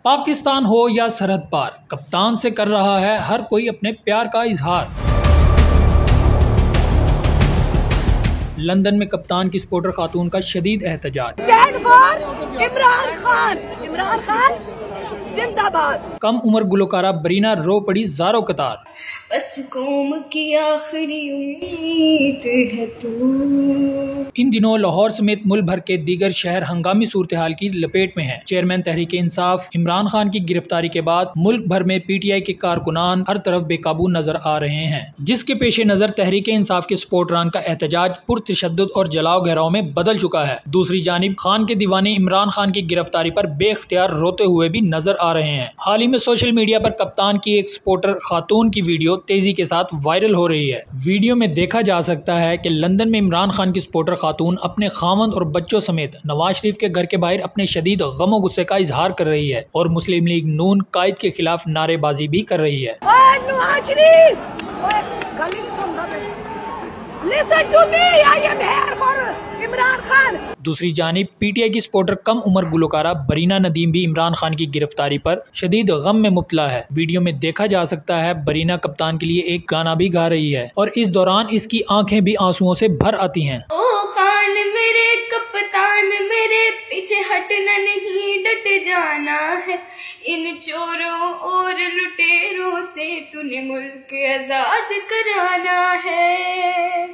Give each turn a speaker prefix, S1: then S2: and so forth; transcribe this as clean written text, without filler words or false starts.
S1: पाकिस्तान हो या सरहद पार, कप्तान से कर रहा है हर कोई अपने प्यार का इजहार। लंदन में कप्तान की स्पोर्टर खातून का शदीद एहतजाज।
S2: इमरान खान जिंदाबाद।
S1: कम उम्र गुलकारा बरीना रो पड़ी ज़ारो कतार।
S2: बस कौम की आखिरी उम्मीद है तू।
S1: इन दिनों लाहौर समेत मुल्क भर के दीगर शहर हंगामी सूरत हाल की लपेट में हैं। चेयरमैन तहरीक इंसाफ इमरान खान की गिरफ्तारी के बाद मुल्क भर में PTI के कारकुनान हर तरफ बेकाबू नजर आ रहे हैं, जिसके पेश नजर तहरीक इंसाफ के सपोर्टरान का एहतजाज पुरतशद्दुद और जलाव घेराव में बदल चुका है। दूसरी जानिब खान के दीवाने इमरान खान की गिरफ्तारी पर बेख्तियार रोते हुए भी नजर आ रहे हैं। हाल ही में सोशल मीडिया पर कप्तान की एक सपोर्टर खातून की वीडियो तेजी के साथ वायरल हो रही है। वीडियो में देखा जा सकता है कि लंदन में इमरान खान की सपोर्टर खातून अपने खामंद और बच्चों समेत नवाज शरीफ के घर के बाहर अपने शदीद गम और गुस्से का इजहार कर रही है और मुस्लिम लीग नून कायद के खिलाफ नारेबाजी भी कर रही है। दूसरी जानिब PTI की सपोर्टर कम उम्र गुलकारा बरीना नदीम भी इमरान खान की गिरफ्तारी पर शदीद गम में मुब्तला है। वीडियो में देखा जा सकता है बरीना कप्तान के लिए एक गाना भी गा रही है और इस दौरान इसकी आंखें भी आंसुओं से भर आती हैं।
S2: ओ खान मेरे कप्तान मेरे पीछे हटना नहीं, डट जाना है। इन चोरों और लुटेरों से तूने मुल्क आजाद कराना है।